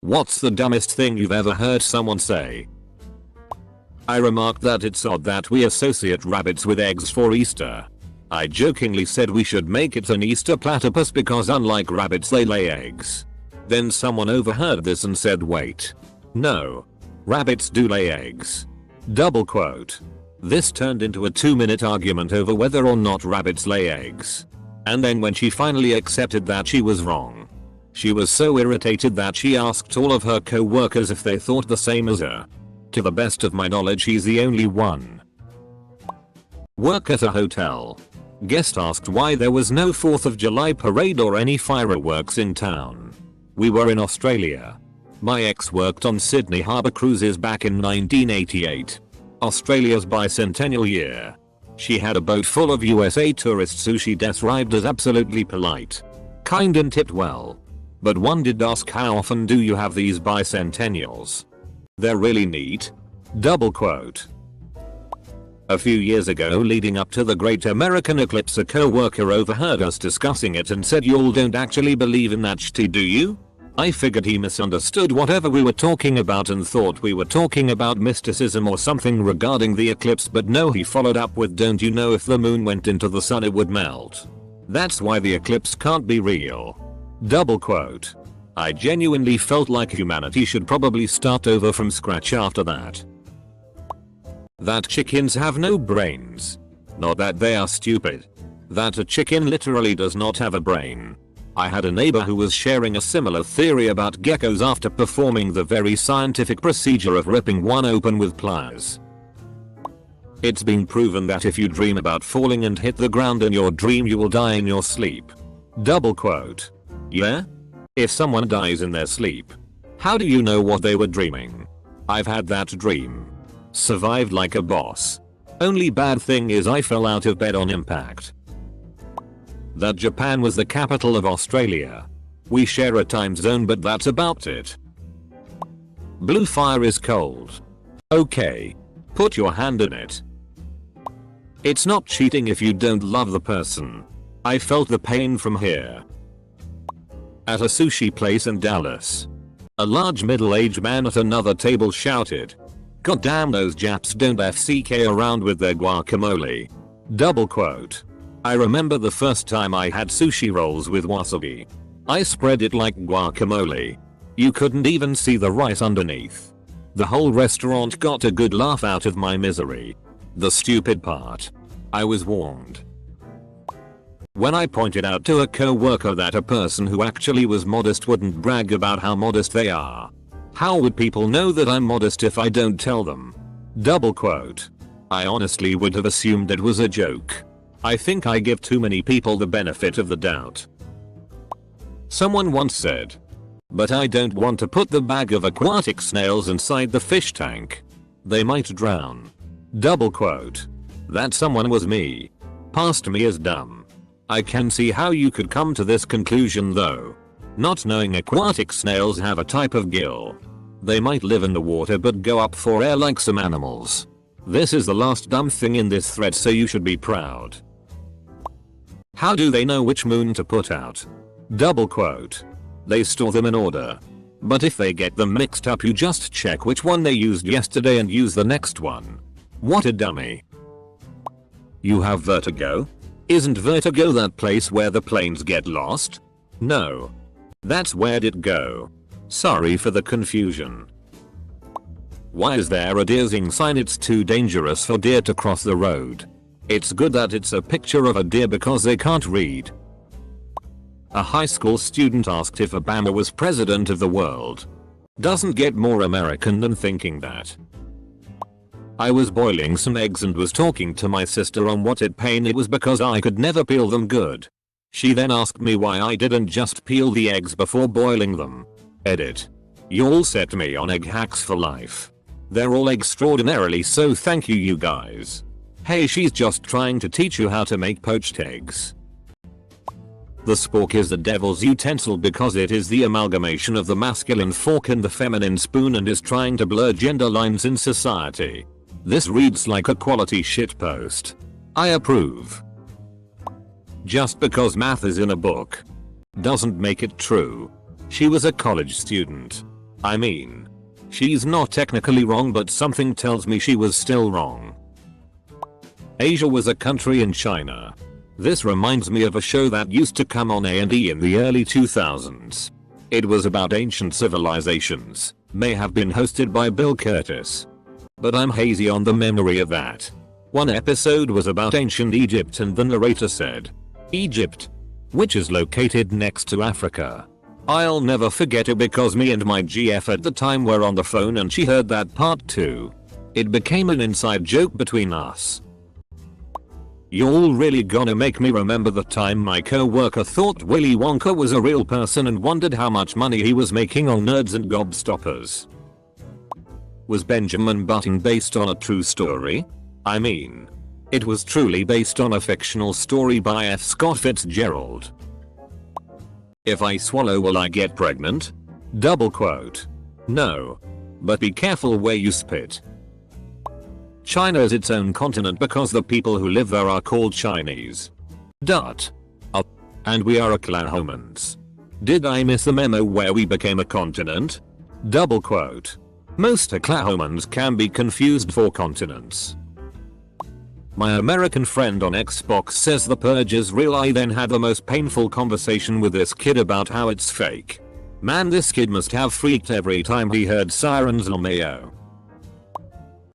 What's the dumbest thing you've ever heard someone say? I remarked that it's odd that we associate rabbits with eggs for Easter. I jokingly said we should make it an Easter platypus because unlike rabbits they lay eggs. Then someone overheard this and said wait. No. Rabbits do lay eggs. Double quote. This turned into a 2-minute argument over whether or not rabbits lay eggs. And then when she finally accepted that she was wrong, she was so irritated that she asked all of her co-workers if they thought the same as her. To the best of my knowledge he's the only one. Work at a hotel. Guest asked why there was no 4th of July parade or any fireworks in town. We were in Australia. My ex worked on Sydney Harbour cruises back in 1988. Australia's bicentennial year. She had a boat full of USA tourists who she described as absolutely polite, kind and tipped well. But one did ask how often do you have these bicentennials? They're really neat. Double quote. A few years ago leading up to the Great American Eclipse a co-worker overheard us discussing it and said y'all don't actually believe in that shit, do you? I figured he misunderstood whatever we were talking about and thought we were talking about mysticism or something regarding the eclipse, but no, he followed up with don't you know if the moon went into the sun it would melt. That's why the eclipse can't be real. Double quote. I genuinely felt like humanity should probably start over from scratch after that. That chickens have no brains. Not that they are stupid. That a chicken literally does not have a brain. I had a neighbor who was sharing a similar theory about geckos after performing the very scientific procedure of ripping one open with pliers. It's been proven that if you dream about falling and hit the ground in your dream you will die in your sleep. Double quote. Yeah? If someone dies in their sleep, how do you know what they were dreaming? I've had that dream. Survived like a boss. Only bad thing is I fell out of bed on impact. That Japan was the capital of Australia. We share a time zone but that's about it. Blue fire is cold. Okay. Put your hand in it. It's not cheating if you don't love the person. I felt the pain from here. At a sushi place in Dallas, a large middle-aged man at another table shouted, "God damn, those Japs don't FCK around with their guacamole." Double quote. I remember the first time I had sushi rolls with wasabi. I spread it like guacamole. You couldn't even see the rice underneath. The whole restaurant got a good laugh out of my misery. The stupid part, I was warned. When I pointed out to a co-worker that a person who actually was modest wouldn't brag about how modest they are. How would people know that I'm modest if I don't tell them? Double quote. I honestly would have assumed it was a joke. I think I give too many people the benefit of the doubt. Someone once said, "But I don't want to put the bag of aquatic snails inside the fish tank. They might drown." Double quote. That someone was me. Past me is dumb. I can see how you could come to this conclusion though. Not knowing aquatic snails have a type of gill. They might live in the water but go up for air like some animals. This is the last dumb thing in this thread, so you should be proud. How do they know which moon to put out? Double quote. They store them in order. But if they get them mixed up you just check which one they used yesterday and use the next one. What a dummy. You have vertigo? Isn't Vertigo that place where the planes get lost? No. That's Where'd It Go? Sorry for the confusion. Why is there a deersing sign? It's too dangerous for deer to cross the road. It's good that it's a picture of a deer because they can't read. A high school student asked if Obama was president of the world. Doesn't get more American than thinking that. I was boiling some eggs and was talking to my sister on what pain it was because I could never peel them good. She then asked me why I didn't just peel the eggs before boiling them. Edit. Y'all set me on egg hacks for life. They're all extraordinarily so, thank you guys. Hey, she's just trying to teach you how to make poached eggs. The spork is the devil's utensil because it is the amalgamation of the masculine fork and the feminine spoon and is trying to blur gender lines in society. This reads like a quality shitpost. I approve. Just because math is in a book doesn't make it true. She was a college student. I mean, she's not technically wrong, but something tells me she was still wrong. Asia was a country in China. This reminds me of a show that used to come on A&E in the early 2000s. It was about ancient civilizations, may have been hosted by Bill Curtis. But I'm hazy on the memory of that. One episode was about ancient Egypt and the narrator said, Egypt, which is located next to Africa. I'll never forget it because me and my GF at the time were on the phone and she heard that part too. It became an inside joke between us. You're all really gonna make me remember the time my co-worker thought Willy Wonka was a real person and wondered how much money he was making on nerds and gobstoppers. Was Benjamin Button based on a true story? I mean, it was truly based on a fictional story by F. Scott Fitzgerald. If I swallow will I get pregnant? Double quote. No. But be careful where you spit. China is its own continent because the people who live there are called Chinese. And we are Oklahomans. Did I miss the memo where we became a continent? Double quote. Most Oklahomans can be confused for continents. My American friend on Xbox says The Purge is real. I then had the most painful conversation with this kid about how it's fake. Man, this kid must have freaked every time he heard sirens on Mayo.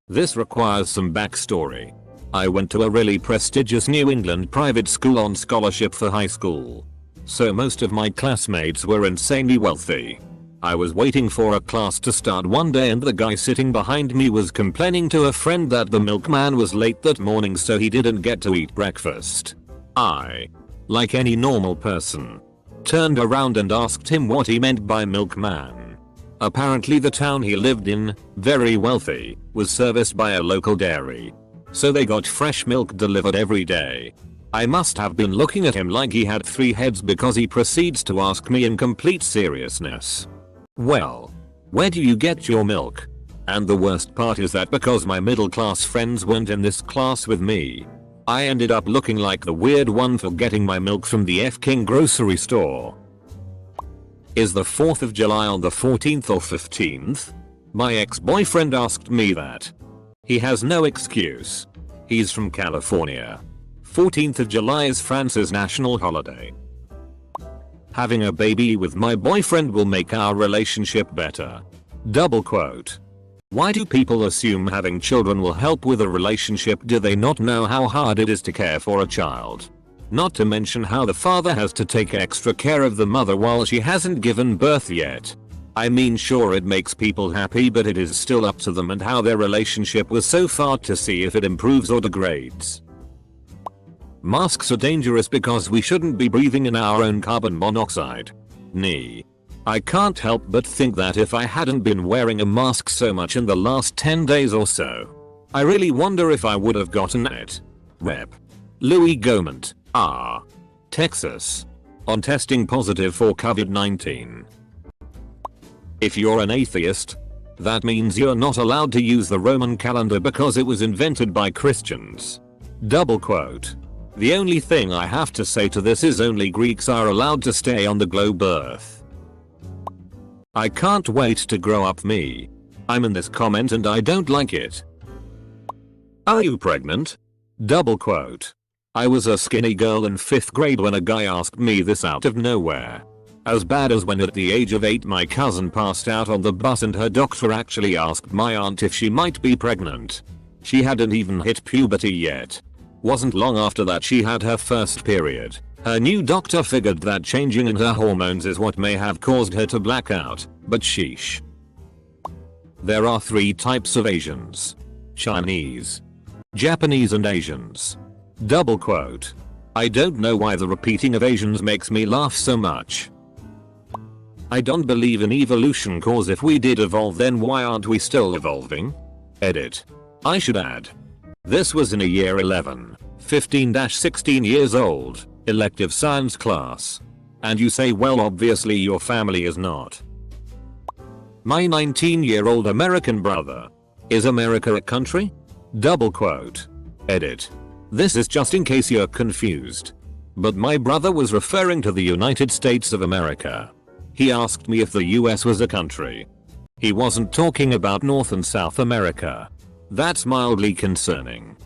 This requires some backstory. I went to a really prestigious New England private school on scholarship for high school. So most of my classmates were insanely wealthy. I was waiting for a class to start one day and the guy sitting behind me was complaining to a friend that the milkman was late that morning so he didn't get to eat breakfast. I, like any normal person, turned around and asked him what he meant by milkman. Apparently the town he lived in, very wealthy, was serviced by a local dairy. So they got fresh milk delivered every day. I must have been looking at him like he had 3 heads because he proceeds to ask me in complete seriousness, well, where do you get your milk? And the worst part is that because my middle class friends weren't in this class with me, I ended up looking like the weird one for getting my milk from the F-King grocery store. Is the 4th of July on the 14th or 15th? My ex-boyfriend asked me that. He has no excuse. He's from California. 14th of July is France's national holiday. Having a baby with my boyfriend will make our relationship better. Double quote. Why do people assume having children will help with a relationship? Do they not know how hard it is to care for a child? Not to mention how the father has to take extra care of the mother while she hasn't given birth yet. I mean, sure, it makes people happy, but it is still up to them and how their relationship was so far to see if it improves or degrades. Masks are dangerous because we shouldn't be breathing in our own carbon monoxide. I can't help but think that if I hadn't been wearing a mask so much in the last 10 days or so, I really wonder if I would have gotten it. Rep. Louis Gomant, Texas. On testing positive for COVID-19. If you're an atheist, that means you're not allowed to use the Roman calendar because it was invented by Christians. Double quote. The only thing I have to say to this is only Greeks are allowed to stay on the globe Earth. I can't wait to grow up me. I'm in this comment and I don't like it. Are you pregnant? Double quote. I was a skinny girl in 5th grade when a guy asked me this out of nowhere. As bad as when at the age of 8 my cousin passed out on the bus and her doctor actually asked my aunt if she might be pregnant. She hadn't even hit puberty yet. Wasn't long after that she had her first period. Her new doctor figured that changing in her hormones is what may have caused her to black out, but sheesh. There are 3 types of Asians. Chinese, Japanese and Asians. Double quote. I don't know why the repeating of Asians makes me laugh so much. I don't believe in evolution cause if we did evolve then why aren't we still evolving? Edit. I should add. This was in a year 11, 15-16 years old, elective science class. And you say well obviously your family is not. My 19-year-old American brother. Is America a country? Double quote. Edit. This is just in case you're confused. But my brother was referring to the United States of America. He asked me if the US was a country. He wasn't talking about North and South America. That's mildly concerning.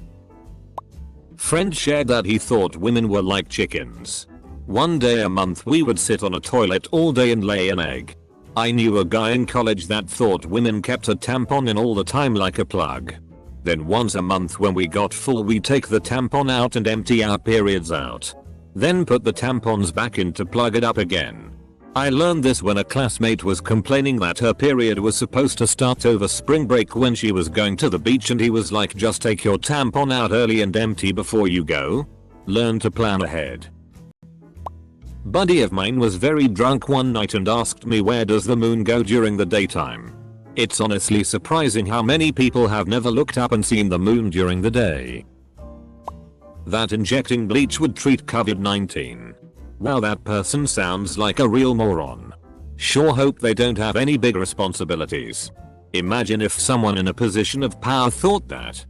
Friend shared that he thought women were like chickens. One day a month we would sit on a toilet all day and lay an egg. I knew a guy in college that thought women kept a tampon in all the time like a plug. Then once a month when we got full we take the tampon out and empty our periods out. Then put the tampons back in to plug it up again. I learned this when a classmate was complaining that her period was supposed to start over spring break when she was going to the beach, and he was like, just take your tampon out early and empty before you go. Learn to plan ahead. Buddy of mine was very drunk one night and asked me, where does the moon go during the daytime? It's honestly surprising how many people have never looked up and seen the moon during the day. That injecting bleach would treat COVID-19. Wow, that person sounds like a real moron. Sure hope they don't have any big responsibilities. Imagine if someone in a position of power thought that.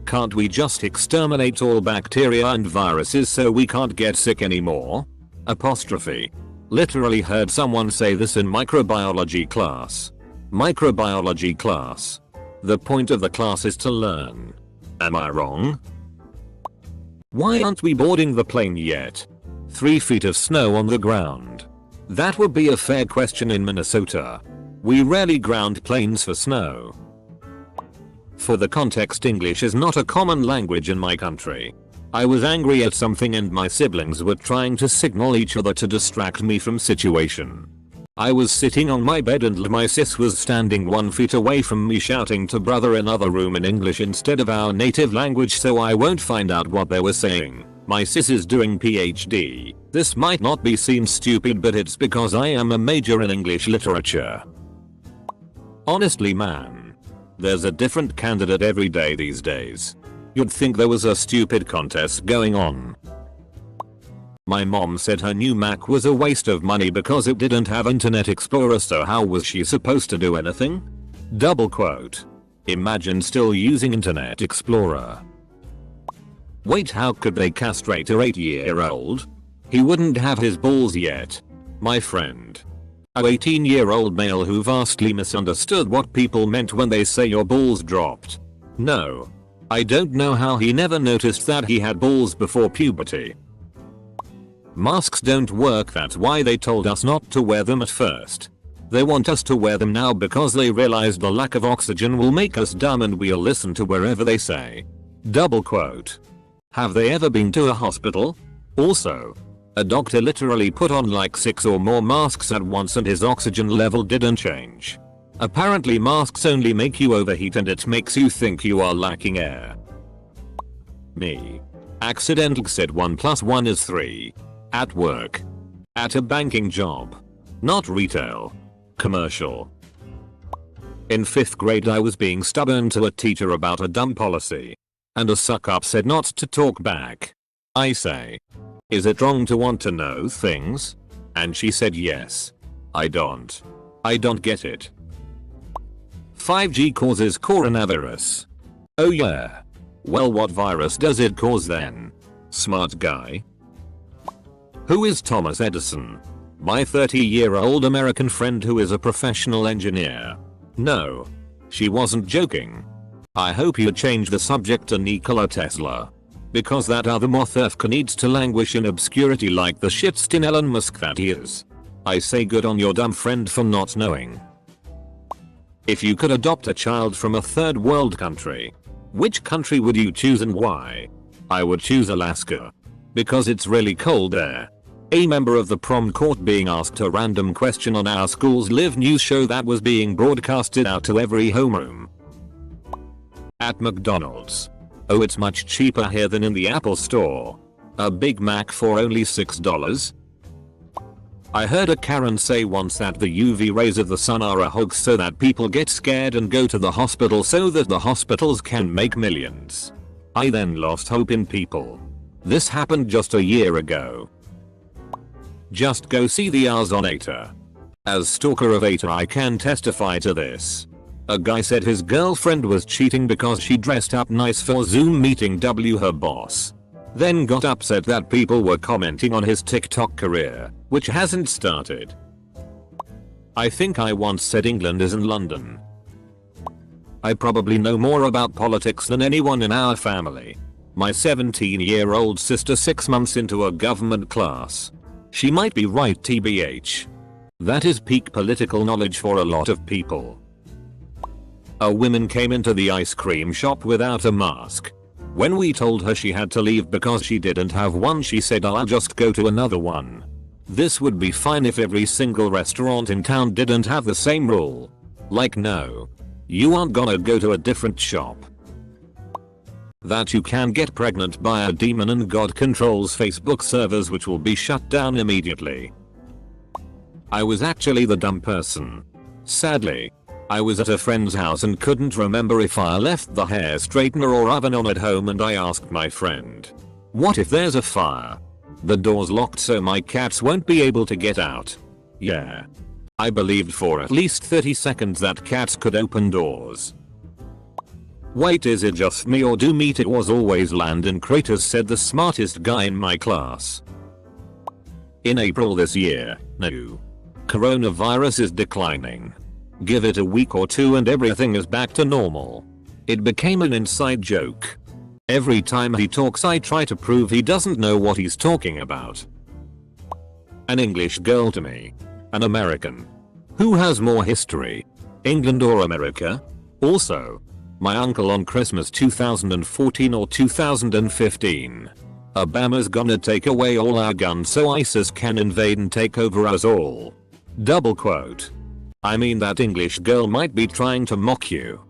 Can't we just exterminate all bacteria and viruses so we can't get sick anymore? Apostrophe. Literally heard someone say this in microbiology class. Microbiology class. The point of the class is to learn. Am I wrong? Why aren't we boarding the plane yet? 3 feet of snow on the ground. That would be a fair question in Minnesota. We rarely ground planes for snow. For the context, English is not a common language in my country. I was angry at something and my siblings were trying to signal each other to distract me from situation. I was sitting on my bed and my sis was standing 1 feet away from me shouting to brother in other room in English instead of our native language so I won't find out what they were saying. My sis is doing PhD. This might not be seen stupid, but it's because I am a major in English literature. Honestly man. There's a different candidate every day these days. You'd think there was a stupid contest going on. My mom said her new Mac was a waste of money because it didn't have Internet Explorer, so how was she supposed to do anything? Double quote. Imagine still using Internet Explorer. Wait, how could they castrate a 8-year-old? He wouldn't have his balls yet. My friend. A 18-year-old male who vastly misunderstood what people meant when they say your balls dropped. No. I don't know how he never noticed that he had balls before puberty. Masks don't work, that's why they told us not to wear them at first. They want us to wear them now because they realize the lack of oxygen will make us dumb and we'll listen to wherever they say. Double quote. Have they ever been to a hospital? Also, a doctor literally put on like 6 or more masks at once and his oxygen level didn't change. Apparently masks only make you overheat and it makes you think you are lacking air. Me. Accidentally said 1 + 1 is 3. At work. At a banking job. Not retail. Commercial. In 5th grade I was being stubborn to a teacher about a dumb policy. And a suck-up said not to talk back. I say. Is it wrong to want to know things? And she said yes. I don't get it. 5G causes coronavirus. Oh yeah. Well, what virus does it cause then? Smart guy. Who is Thomas Edison? My 30-year-old American friend who is a professional engineer. No. She wasn't joking. I hope you change the subject to Nikola Tesla. Because that other moth needs to languish in obscurity like the shitstin Elon Musk that he is. I say good on your dumb friend for not knowing. If you could adopt a child from a third world country, which country would you choose and why? I would choose Alaska. Because it's really cold there. A member of the prom court being asked a random question on our school's live news show that was being broadcasted out to every homeroom. At McDonald's. Oh, it's much cheaper here than in the Apple store. A Big Mac for only $6? I heard a Karen say once that the UV rays of the sun are a hoax so that people get scared and go to the hospital so that the hospitals can make millions. I then lost hope in people. This happened just a year ago. Just go see the Azonator. As stalker of Evita I can testify to this. A guy said his girlfriend was cheating because she dressed up nice for Zoom meeting her boss. Then got upset that people were commenting on his TikTok career, which hasn't started. I think I once said England is in London. I probably know more about politics than anyone in our family. My 17-year-old sister 6 months into a government class. She might be right tbh. That is peak political knowledge for a lot of people. A woman came into the ice cream shop without a mask. When we told her she had to leave because she didn't have one, she said, "I'll just go to another one." This would be fine if every single restaurant in town didn't have the same rule. Like, no. You aren't gonna go to a different shop. That you can get pregnant by a demon and God controls Facebook servers, which will be shut down immediately. I was actually the dumb person. Sadly, I was at a friend's house and couldn't remember if I left the hair straightener or oven on at home, and I asked my friend, "What if there's a fire? The door's locked so my cats won't be able to get out." Yeah. I believed for at least 30 seconds that cats could open doors. Wait, is it just me or do meteors always land in craters, said the smartest guy in my class. In April this year, no. Coronavirus is declining. Give it a week or two and everything is back to normal. It became an inside joke. Every time he talks I try to prove he doesn't know what he's talking about. An English girl to me. An American. Who has more history? England or America? Also, my uncle on Christmas 2014 or 2015. Obama's gonna take away all our guns so ISIS can invade and take over us all. Double quote. I mean, that English girl might be trying to mock you.